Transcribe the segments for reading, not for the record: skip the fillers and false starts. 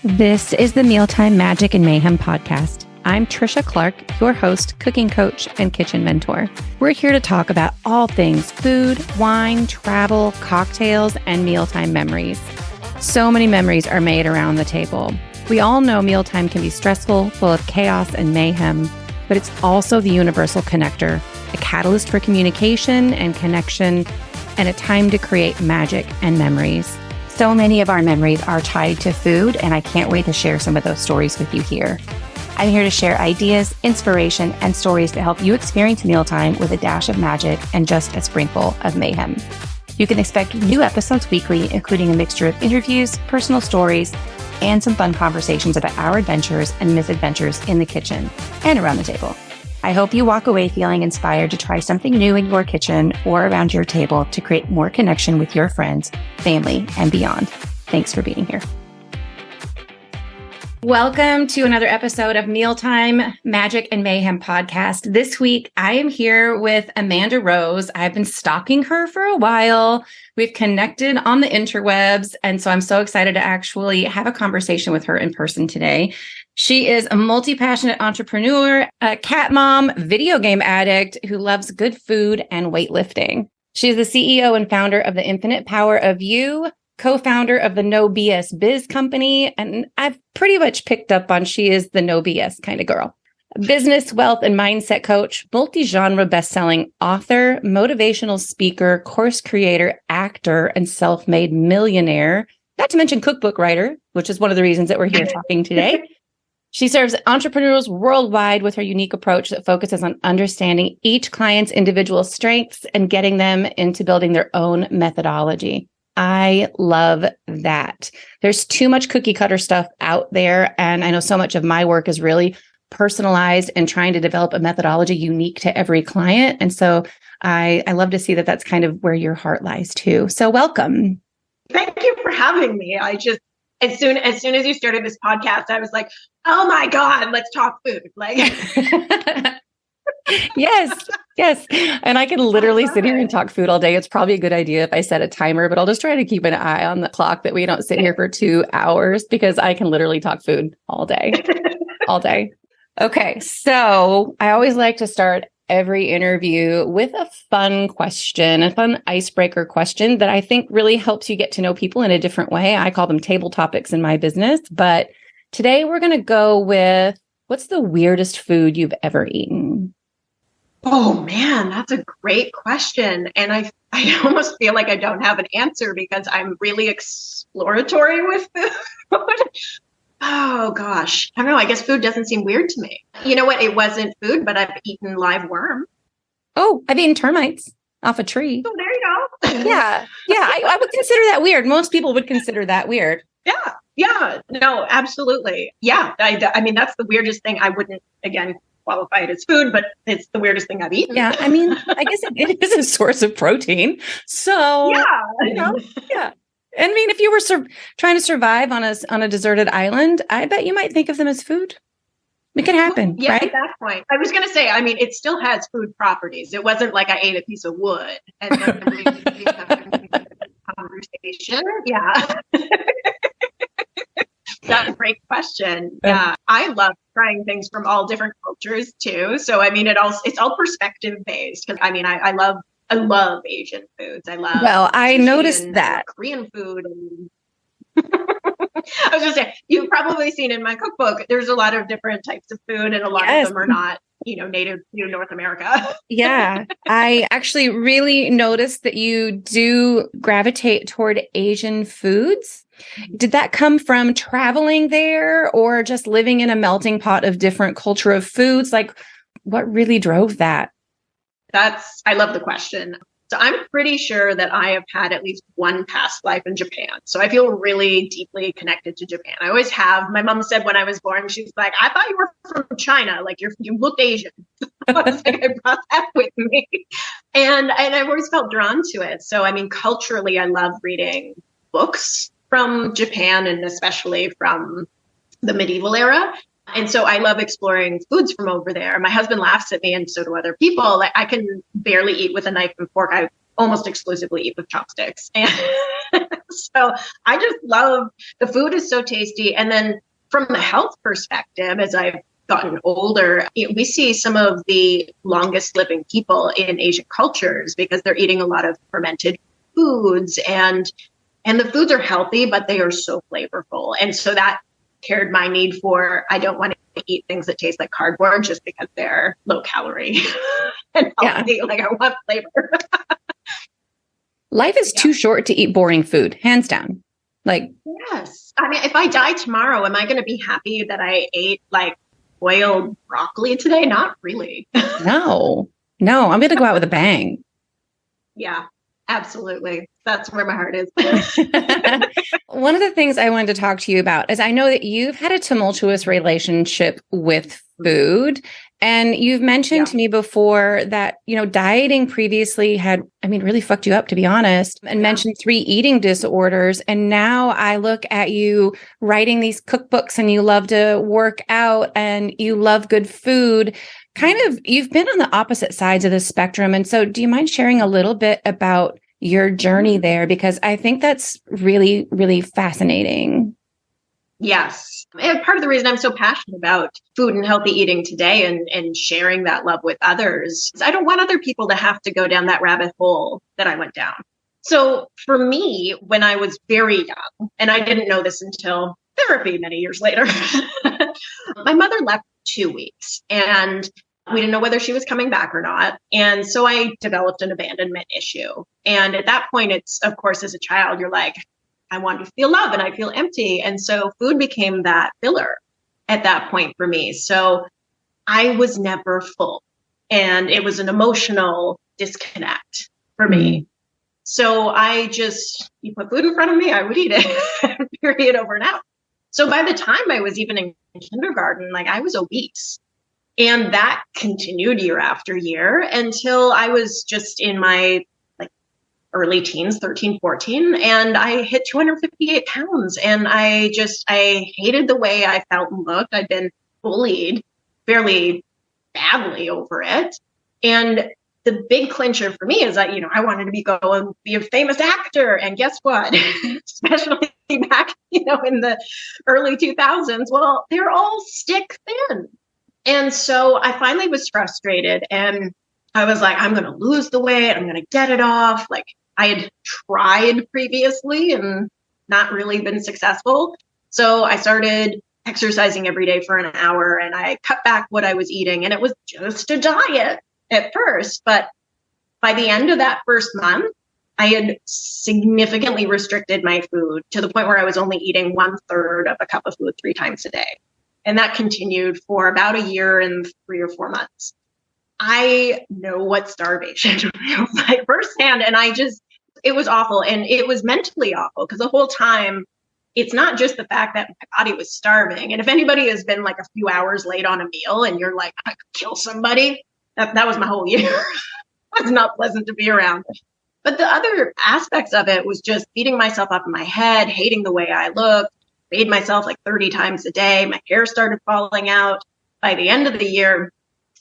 This is the Mealtime Magic and Mayhem podcast. I'm Tricia Clark, your host, cooking coach, and kitchen mentor. We're here to talk about all things food, wine, travel, cocktails, and mealtime memories. So many memories are made around the table. We all know mealtime can be stressful, full of chaos and mayhem, but it's also the universal connector, a catalyst for communication and connection, and a time to create magic and memories. So many of our memories are tied to food, and I can't wait to share some of those stories with you here. I'm here to share ideas, inspiration, and stories to help you experience mealtime with a dash of magic and just a sprinkle of mayhem. You can expect new episodes weekly, including a mixture of interviews, personal stories, and some fun conversations about our adventures and misadventures in the kitchen and around the table. I hope you walk away feeling inspired to try something new in your kitchen or around your table to create more connection with your friends, family, and beyond. Thanks for being here. Welcome to another episode of Mealtime Magic and Mayhem podcast. This week, I am here with Amanda Rose. I've been stalking her for a while. We've connected on the interwebs, and so I'm so excited to actually have a conversation with her in person today. She is a multi-passionate entrepreneur, a cat mom, video game addict who loves good food and weightlifting. She's the CEO and founder of The Infinite Power of You, co-founder of the No BS Biz company, and I've pretty much picked up on she is the no BS kind of girl. Business, wealth, and mindset coach, multi-genre best-selling author, motivational speaker, course creator, actor, and self-made millionaire, not to mention cookbook writer, which is one of the reasons that we're here talking today. She serves entrepreneurs worldwide with her unique approach that focuses on understanding each client's individual strengths and getting them into building their own methodology. I love that. There's too much cookie cutter stuff out there. And I know so much of my work is really personalized and trying to develop a methodology unique to every client. And so I love to see that that's kind of where your heart lies too. So welcome. Thank you for having me. As soon as you started this podcast, I was like, oh my God, let's talk food. Like, yes. And I can literally sit here and talk food all day. It's probably a good idea if I set a timer, but I'll just try to keep an eye on the clock that we don't sit here for 2 hours because I can literally talk food all day, all day. Okay. So I always like to start every interview with a fun question, a fun icebreaker question that I think really helps you get to know people in a different way. I call them table topics in my business, but today we're going to go with what's the weirdest food you've ever eaten? Oh man, that's a great question. And I almost feel like I don't have an answer because I'm really exploratory with food. Oh gosh, I don't know. I guess food doesn't seem weird to me. You know what? It wasn't food, but I've eaten live worm. Oh, I've eaten termites off a tree. Oh, there you go. Yeah. I would consider that weird. Most people would consider that weird. Yeah. No, absolutely. Yeah. I mean, that's the weirdest thing. I wouldn't, again, qualify it as food, but it's the weirdest thing I've eaten. Yeah. I mean, I guess it is a source of protein. So, yeah. I mean, if you were trying to survive on a deserted island, I bet you might think of them as food. It can happen, yeah, right? At that point. I was going to say, I mean, it still has food properties. It wasn't like I ate a piece of wood and then we had a conversation. Yeah. That's a great question. Yeah. I love trying things from all different cultures too. So, I mean, it's all perspective based. Because I mean, I love Asian foods. I noticed that Korean food. I was just saying, you've probably seen in my cookbook, there's a lot of different types of food and a lot of them are not, native to North America. Yeah. I actually really noticed that you do gravitate toward Asian foods. Did that come from traveling there or just living in a melting pot of different culture of foods? Like what really drove that? I love the question. So I'm pretty sure that I have had at least one past life in Japan. So I feel really deeply connected to Japan. I always have. My mom said when I was born, she's like, I thought you were from China. Like you looked Asian. I was like, I brought that with me. And I've always felt drawn to it. So, I mean, culturally, I love reading books from Japan and especially from the medieval era. And so I love exploring foods from over there. My husband laughs at me and so do other people. Like I can barely eat with a knife and fork. almost exclusively eat with chopsticks. And so I just love, the food is so tasty. And then from the health perspective, as I've gotten older, we see some of the longest living people in Asian cultures because they're eating a lot of fermented foods, and the foods are healthy, but they are so flavorful. And so that paired my need for, I don't want to eat things that taste like cardboard just because they're low calorie and healthy. Like I want flavor. Life is too short to eat boring food, hands down. Like, yes. I mean, if I die tomorrow, am I going to be happy that I ate like boiled broccoli today? Not really. no, I'm going to go out with a bang. Yeah, absolutely. That's where my heart is. One of the things I wanted to talk to you about is I know that you've had a tumultuous relationship with food. And you've mentioned to me before that, dieting previously had, really fucked you up, to be honest, and mentioned 3 eating disorders. And now I look at you writing these cookbooks and you love to work out and you love good food. You've been on the opposite sides of the spectrum. And so do you mind sharing a little bit about your journey there? Because I think that's really, really fascinating. Yes. And part of the reason I'm so passionate about food and healthy eating today and sharing that love with others is I don't want other people to have to go down that rabbit hole that I went down. So for me, when I was very young, and I didn't know this until therapy many years later, my mother left for 2 weeks and we didn't know whether she was coming back or not. And so I developed an abandonment issue. And at that point, it's, of course, as a child, you're like, I want to feel love and I feel empty. And so food became that filler at that point for me. So I was never full and it was an emotional disconnect for me. So you put food in front of me, I would eat it, period, over and out. So by the time I was even in kindergarten, like I was obese. And that continued year after year until I was just in my early teens, 13, 14, and I hit 258 pounds. And I hated the way I felt and looked. I'd been bullied fairly badly over it. And the big clincher for me is that, I wanted to go and be a famous actor. And guess what? Especially back, in the early 2000s, well, they're all stick thin. And so I finally was frustrated and I was like, I'm going to lose the weight. I'm going to get it off. Like, I had tried previously and not really been successful. So I started exercising every day for an hour and I cut back what I was eating. And it was just a diet at first. But by the end of that first month, I had significantly restricted my food to the point where I was only eating 1/3 of a cup of food 3 times a day. And that continued for about a year and 3 or 4 months. I know what starvation feels like firsthand. And it was awful. And it was mentally awful because the whole time, it's not just the fact that my body was starving. And if anybody has been like a few hours late on a meal and you're like, I could kill somebody, that was my whole year. It was not pleasant to be around. But the other aspects of it was just beating myself up in my head, hating the way I looked, weighed myself like 30 times a day. My hair started falling out. By the end of the year,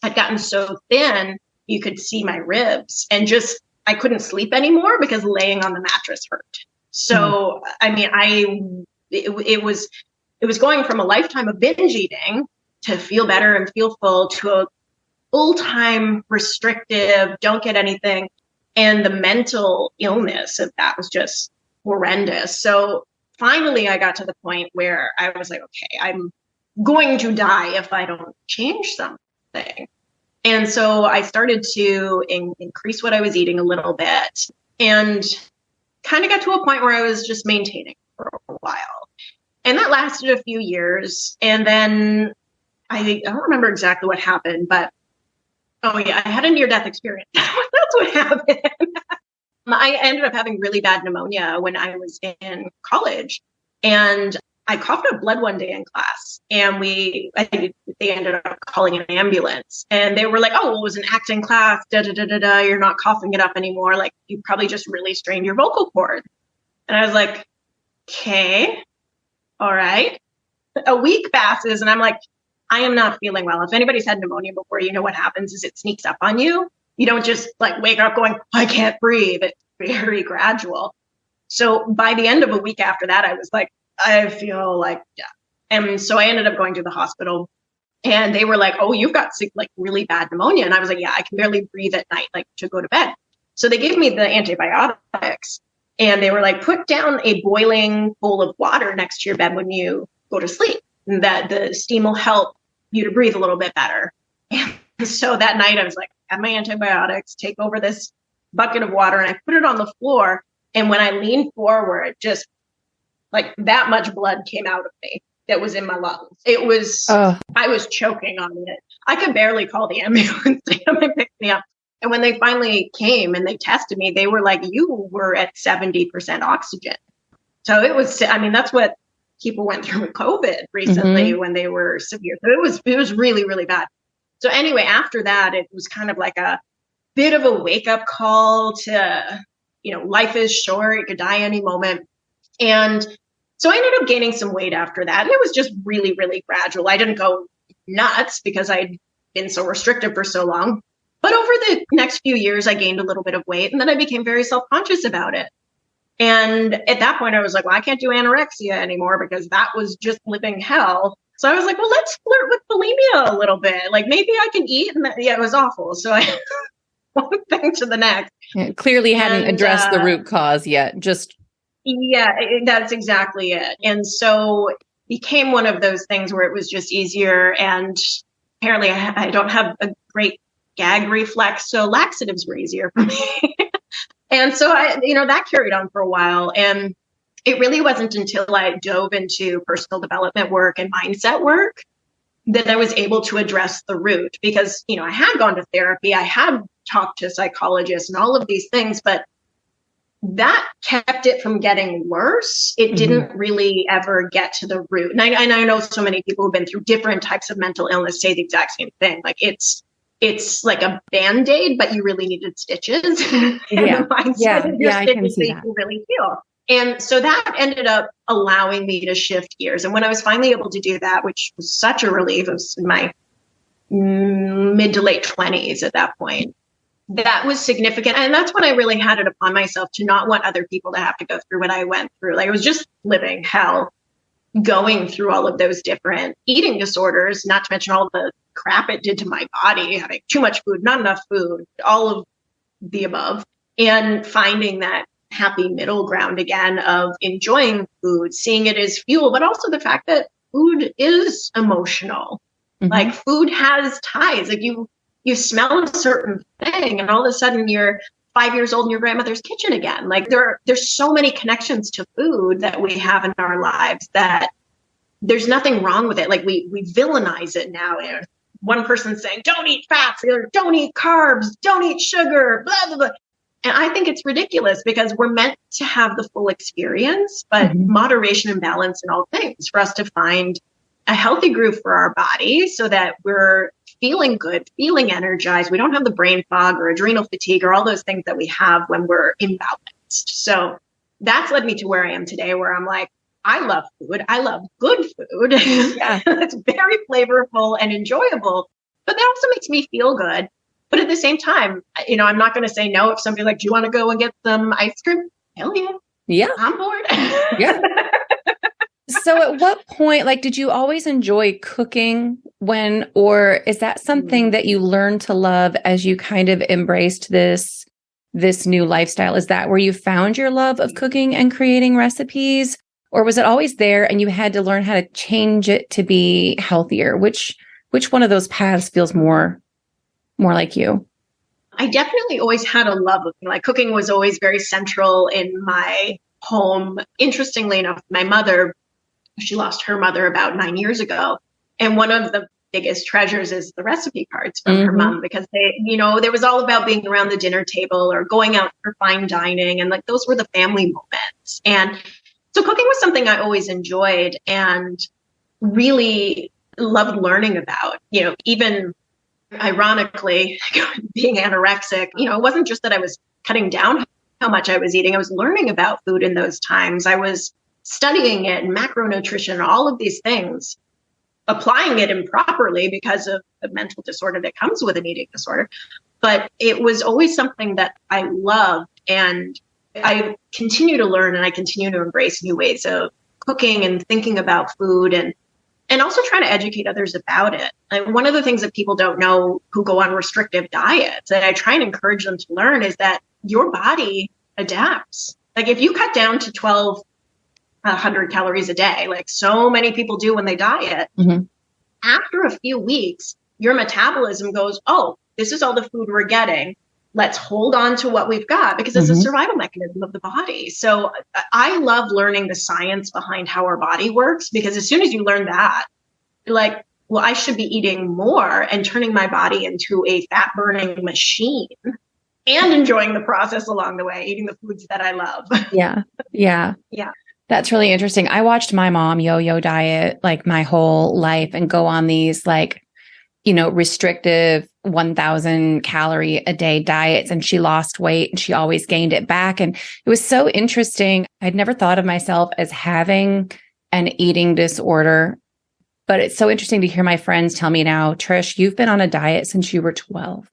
I'd gotten so thin, you could see my ribs and I couldn't sleep anymore because laying on the mattress hurt. So, it was going from a lifetime of binge eating to feel better and feel full to a full-time restrictive, don't get anything. And the mental illness of that was just horrendous. So finally, I got to the point where I was like, okay, I'm going to die if I don't change something. And so I started to increase what I was eating a little bit and kind of got to a point where I was just maintaining for a while. And that lasted a few years. And then I don't remember exactly what happened, but I had a near-death experience. That's what happened. I ended up having really bad pneumonia when I was in college. And I coughed up blood one day in class and they ended up calling an ambulance and they were like, oh, well, it was an acting class, you're not coughing it up anymore. Like you probably just really strained your vocal cord. And I was like, okay, all right. A week passes and I'm like, I am not feeling well. If anybody's had pneumonia before, you know what happens is it sneaks up on you You don't just like wake up going, I can't breathe. It's very gradual. So by the end of a week after that, I was like, I feel like death. And so I ended up going to the hospital, and they were like, oh, you've got like really bad pneumonia. And I was like, yeah, I can barely breathe at night, like to go to bed. So they gave me the antibiotics, and they were like, put down a boiling bowl of water next to your bed when you go to sleep, and that the steam will help you to breathe a little bit better. And so that night I was like, I have my antibiotics, take over this bucket of water, and I put it on the floor. And when I leaned forward, just like that much blood came out of me that was in my lungs. It was, I was choking on it. I could barely call the ambulance to come and pick me up. And when they finally came and they tested me, they were like, you were at 70% oxygen. So it was, I mean, that's what people went through with COVID recently when they were severe. So it was really, really bad. So anyway, after that, it was kind of like a bit of a wake up call to, life is short. You could die any moment. And so I ended up gaining some weight after that. And it was just really, really gradual. I didn't go nuts because I'd been so restrictive for so long. But over the next few years, I gained a little bit of weight, and then I became very self-conscious about it. And at that point, I was like, well, I can't do anorexia anymore because that was just living hell. So I was like, well, let's flirt with bulimia a little bit. Like maybe I can eat. And it was awful. So I one thing to the next. Yeah, clearly hadn't addressed the root cause yet. That's exactly it. And so it became one of those things where it was just easier. And apparently I don't have a great gag reflex. So laxatives were easier for me. And so that carried on for a while. And it really wasn't until I dove into personal development work and mindset work that I was able to address the root, because, I had gone to therapy, I had talked to psychologists and all of these things, but that kept it from getting worse. It didn't really ever get to the root. And I know so many people who've been through different types of mental illness say the exact same thing. Like it's like a Band-Aid, but you really needed stitches. Yeah. I can see that. To really heal. And so that ended up allowing me to shift gears. And when I was finally able to do that, which was such a relief, it was in my mid to late 20s at that point, that was significant. And that's when I really had it upon myself to not want other people to have to go through what I went through. Like, it was just living hell, going through all of those different eating disorders, not to mention all the crap it did to my body, having too much food, not enough food, all of the above, and finding that happy middle ground again of enjoying food, seeing it as fuel, but also the fact that food is emotional. Like food has ties. Like you smell a certain thing and all of a sudden you're 5 years old in your grandmother's kitchen again. Like there's so many connections to food that we have in our lives that there's nothing wrong with it. Like we villainize it now. One person's saying, don't eat fats, the other, don't eat carbs, don't eat sugar, blah, blah, blah. And I think it's ridiculous because we're meant to have the full experience, but moderation and balance in all things for us to find a healthy groove for our body so that we're feeling good, feeling energized. We don't have the brain fog or adrenal fatigue or all those things that we have when we're imbalanced. So that's led me to where I am today, where I'm like, I love food. I love good food. Yeah. It's very flavorful and enjoyable, but that also makes me feel good. But at the same time, I'm not going to say no if somebody's like, do you want to go and get some ice cream? Hell yeah. Yeah. I'm bored. Yeah. So at what point, did you always enjoy cooking or is that something that you learned to love as you kind of embraced this new lifestyle? Is that where you found your love of cooking and creating recipes? Or was it always there and you had to learn how to change it to be healthier? Which one of those paths feels more like you? I definitely always had a love of cooking was always very central in my home. Interestingly enough, my mother, she lost her mother about 9 years ago. And one of the biggest treasures is the recipe cards from her mom, because there was all about being around the dinner table or going out for fine dining. And those were the family moments. And so cooking was something I always enjoyed and really loved learning about, even ironically, being anorexic, it wasn't just that I was cutting down how much I was eating. I was learning about food in those times. I was studying it and macronutrition, all of these things, applying it improperly because of the mental disorder that comes with an eating disorder. but it was always something that I loved. And I continue to learn and I continue to embrace new ways of cooking and thinking about food and also trying to educate others about it. And one of the things that people don't know who go on restrictive diets that I try and encourage them to learn is that your body adapts. Like if you cut down to 1,200 calories a day, like so many people do when they diet, after a few weeks, your metabolism goes, oh, this is all the food we're getting. Let's hold on to what we've got because it's a survival mechanism of the body. So I love learning the science behind how our body works, because as soon as you learn that, you're like, well, I should be eating more and turning my body into a fat burning machine and enjoying the process along the way, eating the foods that I love. Yeah. That's really interesting. I watched my mom yo-yo diet like my whole life and go on these like, restrictive 1,000 calorie a day diets. And she lost weight and she always gained it back. And it was so interesting. I'd never thought of myself as having an eating disorder, but it's so interesting to hear my friends tell me now, Trish, you've been on a diet since you were 12.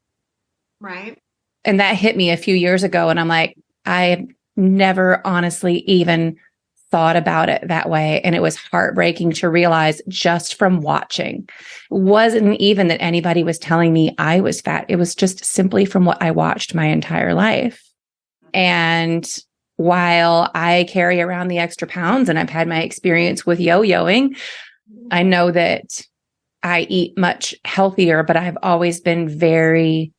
Right. And that hit me a few years ago. And I'm like, I never honestly even thought about it that way. And it was heartbreaking to realize just from watching. It wasn't even that anybody was telling me I was fat. It was just simply from what I watched my entire life. And while I carry around the extra pounds and I've had my experience with yo-yoing, I know that I eat much healthier, but I've always been very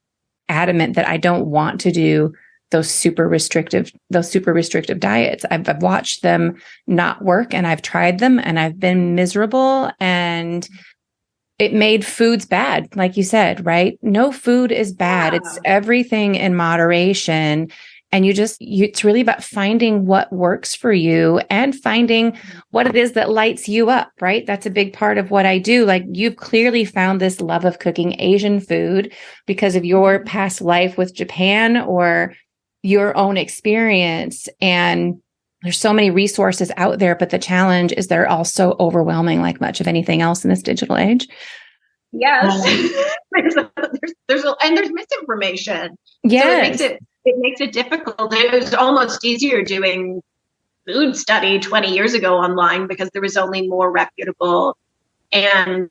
adamant that I don't want to do those super restrictive diets. I've watched them not work and I've tried them and I've been miserable and it made foods bad. Like you said, right? No food is bad. It's everything in moderation. And it's really about finding what works for you and finding what it is that lights you up, right? That's a big part of what I do. Like you've clearly found this love of cooking Asian food because of your past life with Japan or your own experience. And there's so many resources out there, but the challenge is they're also overwhelming like much of anything else in this digital age. Yes. There's misinformation. Yes. So it makes it difficult. It was almost easier doing food study 20 years ago online because there was only more reputable, and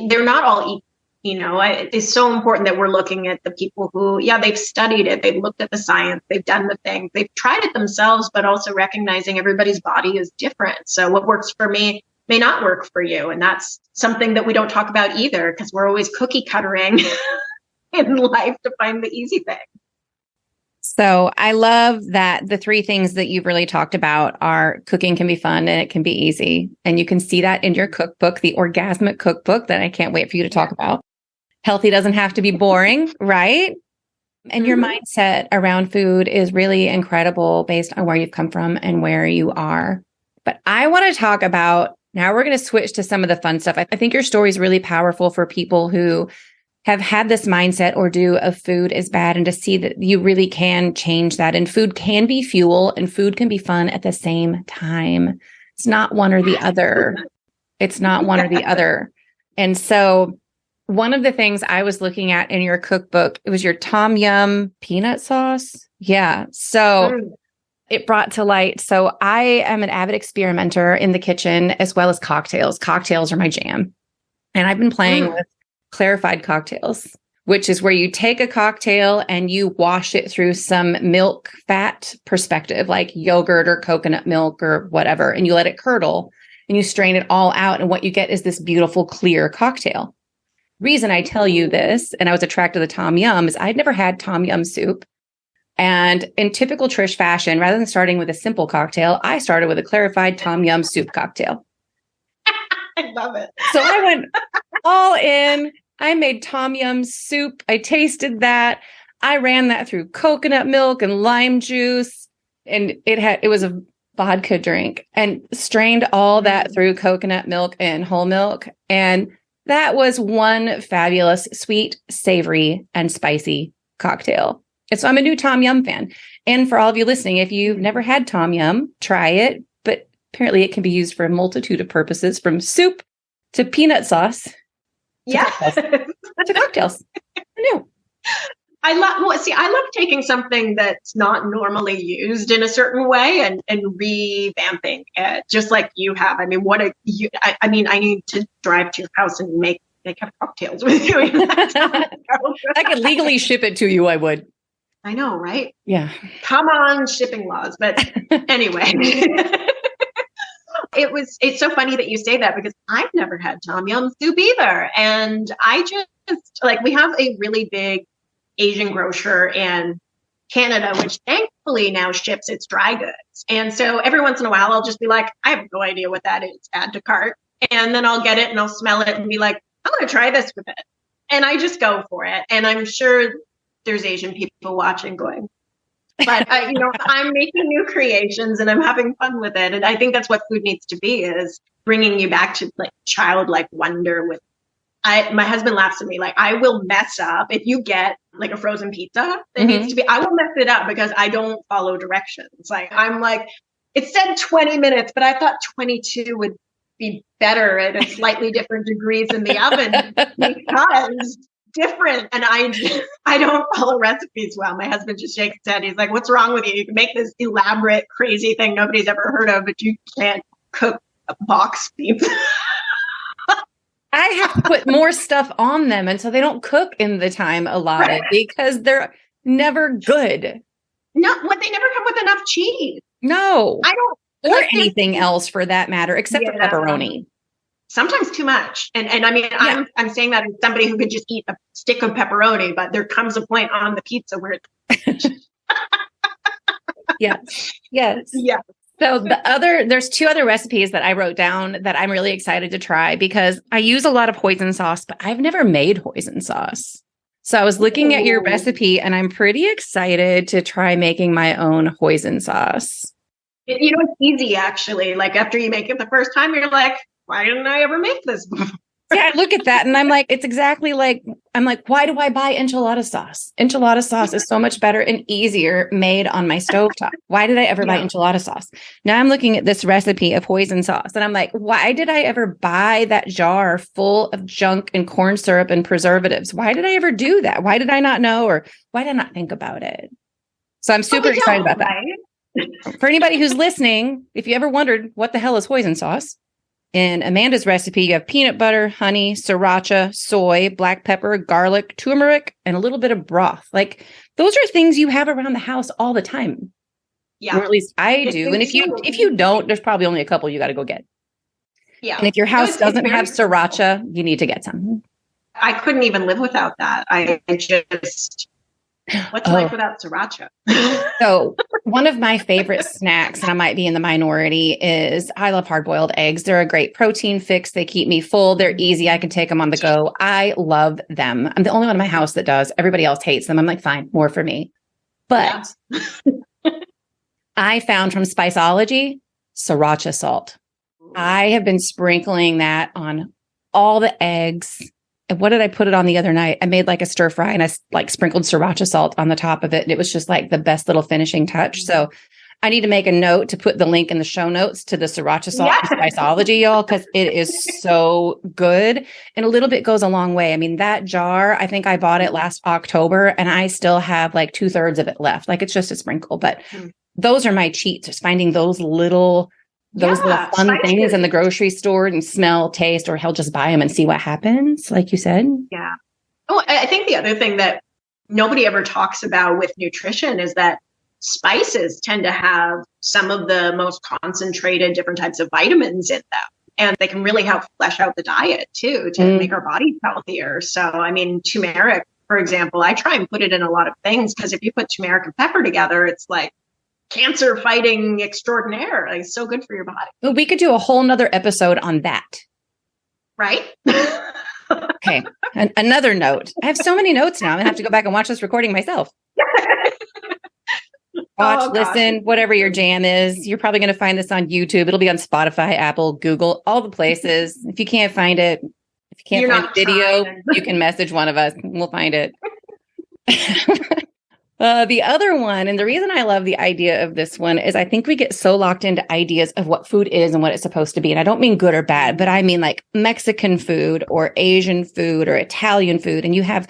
they're not all it's so important that we're looking at the people who, they've studied it. They've looked at the science. They've done the things. They've tried it themselves, but also recognizing everybody's body is different. So what works for me may not work for you. And that's something that we don't talk about either because we're always cookie cuttering in life to find the easy thing. So I love that the three things that you've really talked about are cooking can be fun and it can be easy. And you can see that in your cookbook, the Orgasmic Cookbook that I can't wait for you to talk about. Healthy doesn't have to be boring, right? And your mindset around food is really incredible based on where you've come from and where you are. But I want to talk about, now we're going to switch to some of the fun stuff. I think your story is really powerful for people who have had this mindset or do of food is bad, and to see that you really can change that. And food can be fuel and food can be fun at the same time. It's not one or the other. It's not one or the other. And so one of the things I was looking at in your cookbook, it was your Tom Yum peanut sauce. Yeah. So it brought to light. So I am an avid experimenter in the kitchen as well as cocktails. Cocktails are my jam. And I've been playing with clarified cocktails, which is where you take a cocktail and you wash it through some milk fat perspective, like yogurt or coconut milk or whatever, and you let it curdle and you strain it all out. And what you get is this beautiful, clear cocktail. Reason I tell you this, and I was attracted to the Tom Yum, is I'd never had Tom Yum soup. And in typical Trish fashion, rather than starting with a simple cocktail, I started with a clarified Tom Yum soup cocktail. I love it. So I went all in. I made Tom Yum soup. I tasted that. I ran that through coconut milk and lime juice. And it was a vodka drink, and strained all that through coconut milk and whole milk. And that was one fabulous, sweet, savory, and spicy cocktail. And so I'm a new Tom Yum fan. And for all of you listening, if you've never had Tom Yum, try it. But apparently it can be used for a multitude of purposes, from soup to peanut sauce. To cocktails. I knew. I love taking something that's not normally used in a certain way and revamping it, just like you have. I mean, I need to drive to your house and make have cocktails with you. I could legally ship it to you. I would. I know, right? Yeah. Come on, shipping laws. But anyway, it's so funny that you say that because I've never had tom yum soup either. And I just we have a really big Asian grocer in Canada, which thankfully now ships its dry goods. And so every once in a while, I'll just be like, I have no idea what that is. Add to cart. And then I'll get it and I'll smell it and be like, I'm going to try this with it. And I just go for it. And I'm sure there's Asian people watching going, but I'm making new creations and I'm having fun with it. And I think that's what food needs to be, is bringing you back to like childlike wonder with, my husband laughs at me, like I will mess up if you get like a frozen pizza that needs to be, I will mess it up because I don't follow directions. Like I'm like, it said 20 minutes, but I thought 22 would be better at a slightly different degrees in the oven because different. And I don't follow recipes well. My husband just shakes his head. He's like, what's wrong with you? You can make this elaborate, crazy thing nobody's ever heard of, but you can't cook a box pizza. I have to put more stuff on them. And so they don't cook in the time allotted because they're never good. No, they never come with enough cheese. No. I don't. Or anything else for that matter, except for pepperoni. Sometimes too much. And I mean, I'm saying that as somebody who could just eat a stick of pepperoni, but there comes a point on the pizza where it's Yes. Yeah. So there's 2 other recipes that I wrote down that I'm really excited to try because I use a lot of hoisin sauce, but I've never made hoisin sauce. So I was looking at your recipe and I'm pretty excited to try making my own hoisin sauce. It's easy actually. Like after you make it the first time, you're like, why didn't I ever make this before? Yeah, I look at that and I'm like, it's exactly like, why do I buy enchilada sauce? Enchilada sauce is so much better and easier made on my stovetop. Why did I ever buy enchilada sauce? Now I'm looking at this recipe of hoisin sauce and I'm like, why did I ever buy that jar full of junk and corn syrup and preservatives? Why did I ever do that? Why did I not know? Or why did I not think about it? So I'm super excited about that. For anybody who's listening, if you ever wondered what the hell is hoisin sauce, in Amanda's recipe, you have peanut butter, honey, sriracha, soy, black pepper, garlic, turmeric, and a little bit of broth. Like those are things you have around the house all the time. Yeah. Or at least I do. And if you don't, there's probably only a couple you got to go get. Yeah. And if your house doesn't have sriracha, you need to get some. I couldn't even live without that. What's life without sriracha? So one of my favorite snacks, and I might be in the minority, is I love hard-boiled eggs. They're a great protein fix. They keep me full. They're easy. I can take them on the go. I love them. I'm the only one in my house that does. Everybody else hates them. I'm like, fine, more for me. But I found from Spiceology, sriracha salt. I have been sprinkling that on all the eggs. And what did I put it on the other night? I made like a stir fry and I sprinkled sriracha salt on the top of it. And it was just like the best little finishing touch. So I need to make a note to put the link in the show notes to the sriracha salt from Spiceology, y'all, because it is so good. And a little bit goes a long way. I mean, that jar, I think I bought it last October and I still have like 2/3 of it left. Like it's just a sprinkle, but those are my cheats, just finding those little fun things in the grocery store and smell, taste, or hell, just buy them and see what happens. Like you said. Yeah. Oh, I think the other thing that nobody ever talks about with nutrition is that spices tend to have some of the most concentrated different types of vitamins in them. And they can really help flesh out the diet too, to make our bodies healthier. So, I mean, turmeric, for example, I try and put it in a lot of things because if you put turmeric and pepper together, it's like cancer fighting extraordinaire. Like, it's so good for your body. Well, we could do a whole nother episode on that. Right? Okay. Another note. I have so many notes now. I'm going to have to go back and watch this recording myself. Watch, listen, whatever your jam is. You're probably going to find this on YouTube. It'll be on Spotify, Apple, Google, all the places. If you can't find it, if you can't find the video, you can message one of us and we'll find it. The other one, and the reason I love the idea of this one is I think we get so locked into ideas of what food is and what it's supposed to be. And I don't mean good or bad, but I mean like Mexican food or Asian food or Italian food. And you have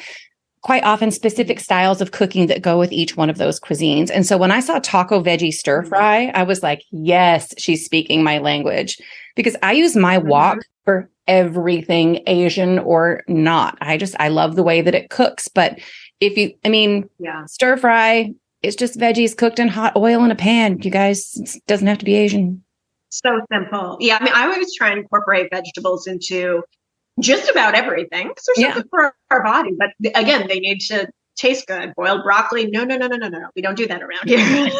quite often specific styles of cooking that go with each one of those cuisines. And so when I saw taco veggie stir fry, I was like, yes, she's speaking my language, because I use my wok for everything, Asian or not. I love the way that it cooks. But stir fry, it's just veggies cooked in hot oil in a pan. You guys, it doesn't have to be Asian. So simple. Yeah. I mean, I always try and incorporate vegetables into just about everything, because they're so good for our body. But again, they need to taste good. Boiled broccoli. No. We don't do that around here.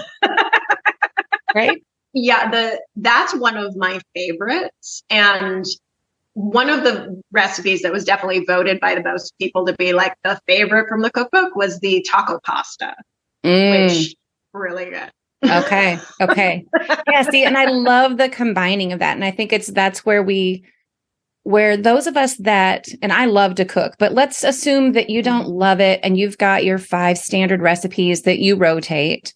Right? Yeah. That's one of my favorites. And one of the recipes that was definitely voted by the most people to be like the favorite from the cookbook was the taco pasta, which really good. Okay. Yeah. See, and I love the combining of that. And I think that's where those of us that, and I love to cook, but let's assume that you don't love it and you've got your 5 standard recipes that you rotate.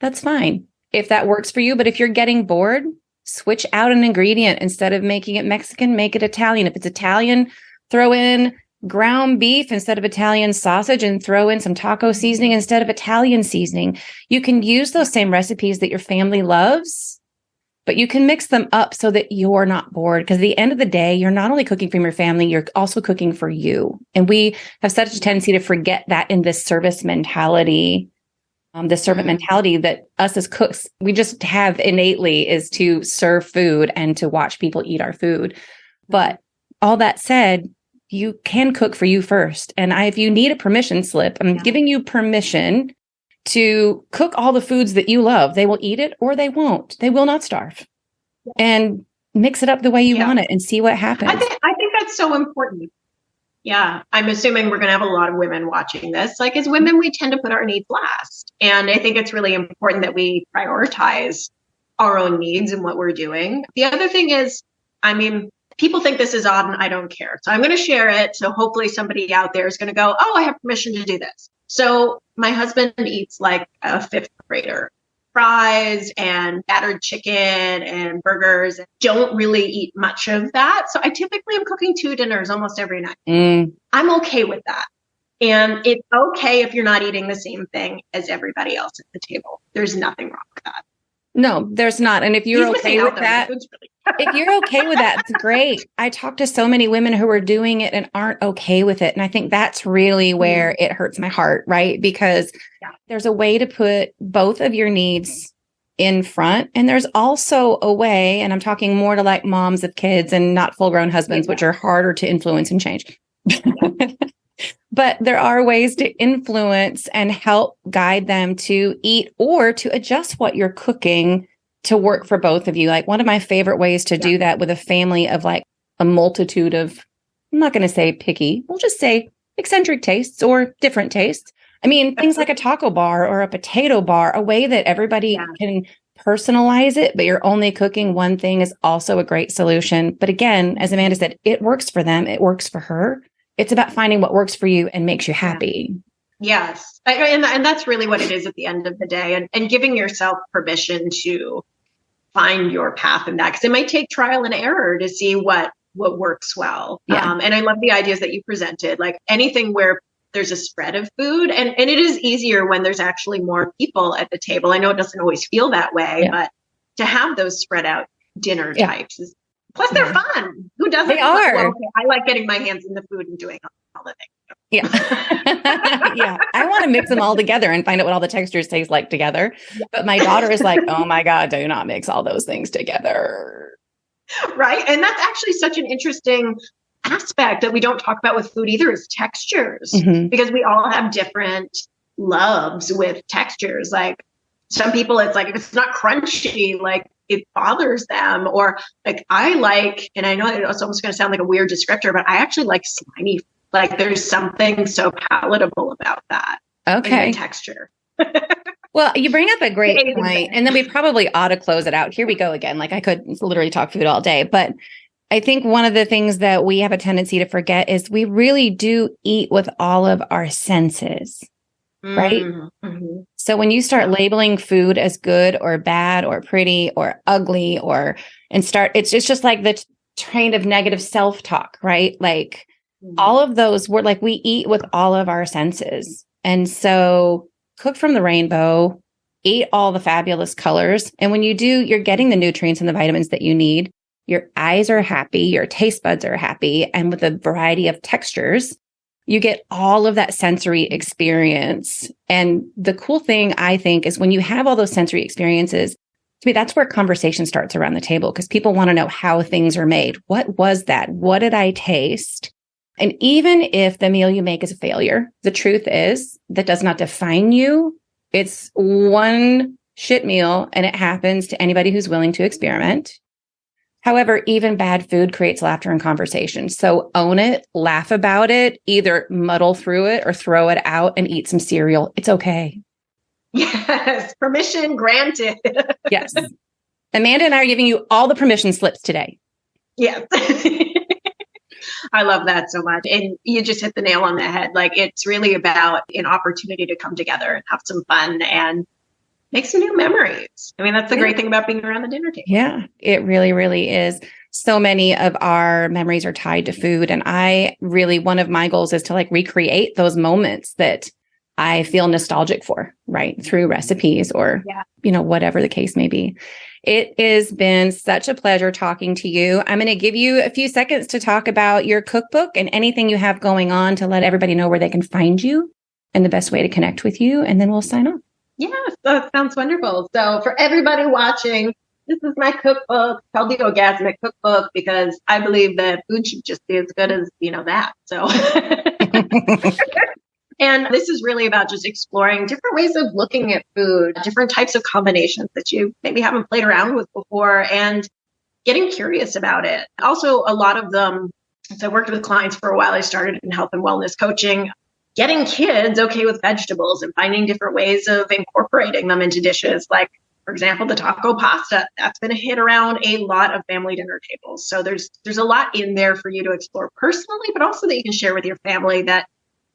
That's fine if that works for you. But if you're getting bored, switch out an ingredient. Instead of making it Mexican, make it Italian. If it's Italian, throw in ground beef instead of Italian sausage, and throw in some taco seasoning instead of Italian seasoning. You can use those same recipes that your family loves, but you can mix them up so that you're not bored. Because at the end of the day, you're not only cooking for your family, you're also cooking for you. And we have such a tendency to forget that in this service mentality, the servant mentality that us as cooks, we just have innately, is to serve food and to watch people eat our food. But all that said, you can cook for you first. And if you need a permission slip, I'm giving you permission to cook all the foods that you love. They will eat it or they won't. They will not starve. And mix it up the way you want it and see what happens. I think that's so important. Yeah. I'm assuming we're going to have a lot of women watching this. Like, as women, we tend to put our needs last. And I think it's really important that we prioritize our own needs and what we're doing. The other thing is, people think this is odd and I don't care. So I'm going to share it. So hopefully somebody out there is going to go, oh, I have permission to do this. So my husband eats like a 5th grader. Fries and battered chicken and burgers. Don't really eat much of that. So I typically am cooking 2 dinners almost every night. I'm okay with that. And it's okay if you're not eating the same thing as everybody else at the table. There's nothing wrong with that. No, there's not. And if you're okay with that, if you're okay with that, it's great. I talk to so many women who are doing it and aren't okay with it. And I think that's really where it hurts my heart, right? Because there's a way to put both of your needs in front. And there's also a way, and I'm talking more to like moms of kids and not full grown husbands, which are harder to influence and change. But there are ways to influence and help guide them to eat or to adjust what you're cooking to work for both of you. Like, one of my favorite ways to do that with a family of like a multitude of, I'm not going to say picky, we'll just say eccentric tastes or different tastes. Things like a taco bar or a potato bar, a way that everybody can personalize it, but you're only cooking one thing is also a great solution. But again, as Amanda said, it works for them. It works for her. It's about finding what works for you and makes you happy. Yes. And that's really what it is at the end of the day, and giving yourself permission to find your path in that, because it might take trial and error to see what works well. And I love the ideas that you presented, like anything where there's a spread of food, and it is easier when there's actually more people at the table. I know it doesn't always feel that way, but to have those spread out dinner types is, plus they're fun. Who doesn't? They are. Well, okay, I like getting my hands in the food and doing all the things. Yeah. I want to mix them all together and find out what all the textures taste like together. But my daughter is like, oh my God, do not mix all those things together. Right. And that's actually such an interesting aspect that we don't talk about with food either, is textures, because we all have different loves with textures. Like, some people, it's like, if it's not crunchy, like it bothers them, or like I like, and I know it's almost going to sound like a weird descriptor, but I actually like slimy. Like, there's something so palatable about that. Okay. In the texture. Well, you bring up a great point, and then we probably ought to close it out. Here we go again. Like, I could literally talk food all day, but I think one of the things that we have a tendency to forget is we really do eat with all of our senses, right? Mm-hmm. So when you start labeling food as good or bad or pretty or ugly it's just like the train of negative self-talk, right? Like, all of those were like, we eat with all of our senses. And so cook from the rainbow, eat all the fabulous colors. And when you do, you're getting the nutrients and the vitamins that you need. Your eyes are happy, your taste buds are happy. And with a variety of textures, you get all of that sensory experience. And the cool thing, I think, is when you have all those sensory experiences, to me, that's where conversation starts around the table, because people want to know how things are made. What was that? What did I taste? And even if the meal you make is a failure, the truth is that does not define you. It's one shit meal, and it happens to anybody who's willing to experiment. However, even bad food creates laughter and conversation. So own it, laugh about it, either muddle through it or throw it out and eat some cereal. It's okay. Yes, permission granted. Yes. Amanda and I are giving you all the permission slips today. Yes. I love that so much. And you just hit the nail on the head. Like, it's really about an opportunity to come together and have some fun and make some new memories. I mean, that's the great thing about being around the dinner table. Yeah, it really, really is. So many of our memories are tied to food. And one of my goals is to like recreate those moments that I feel nostalgic for, right? Through recipes or, whatever the case may be. It has been such a pleasure talking to you. I'm going to give you a few seconds to talk about your cookbook and anything you have going on to let everybody know where they can find you and the best way to connect with you. And then we'll sign off. Yes, that sounds wonderful. So for everybody watching, this is my cookbook called the Orgasmic Cookbook, because I believe that food should just be as good as, that. So, and this is really about just exploring different ways of looking at food, different types of combinations that you maybe haven't played around with before, and getting curious about it. Also, a lot of them, so I worked with clients for a while. I started in health and wellness coaching, getting kids okay with vegetables and finding different ways of incorporating them into dishes. Like, for example, the taco pasta, that's been a hit around a lot of family dinner tables. So there's a lot in there for you to explore personally, but also that you can share with your family that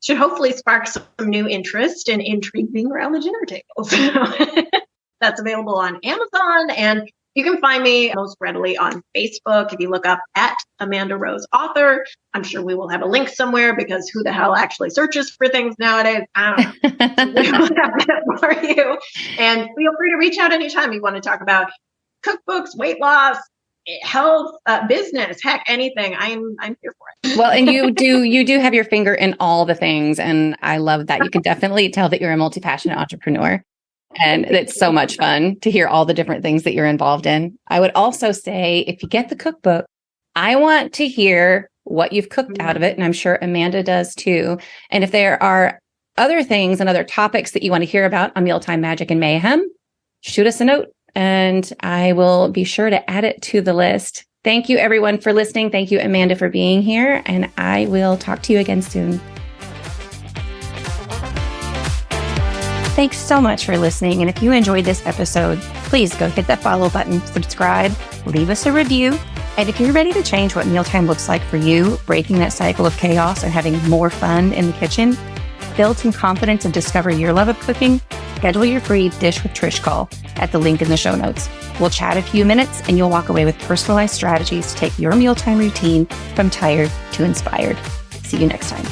should hopefully spark some new interest and intrigue being around the dinner table. So that's available on Amazon, and you can find me most readily on Facebook. If you look up at Amanda Rose Author, I'm sure we will have a link somewhere, because who the hell actually searches for things nowadays? I don't know. We will have that for you. And feel free to reach out anytime you want to talk about cookbooks, weight loss, health, business, heck, anything. I'm here for it. Well, and you do have your finger in all the things. And I love that. You can definitely tell that you're a multi-passionate entrepreneur. And it's so much fun to hear all the different things that you're involved in. I would also say, if you get the cookbook, I want to hear what you've cooked out of it. And I'm sure Amanda does too. And if there are other things and other topics that you want to hear about on Mealtime Magic and Mayhem, shoot us a note and I will be sure to add it to the list. Thank you, everyone, for listening. Thank you, Amanda, for being here. And I will talk to you again soon. Thanks so much for listening. And if you enjoyed this episode, please go hit that follow button, subscribe, leave us a review. And if you're ready to change what mealtime looks like for you, breaking that cycle of chaos and having more fun in the kitchen, build some confidence and discover your love of cooking, schedule your free Dish with Trish call at the link in the show notes. We'll chat a few minutes and you'll walk away with personalized strategies to take your mealtime routine from tired to inspired. See you next time.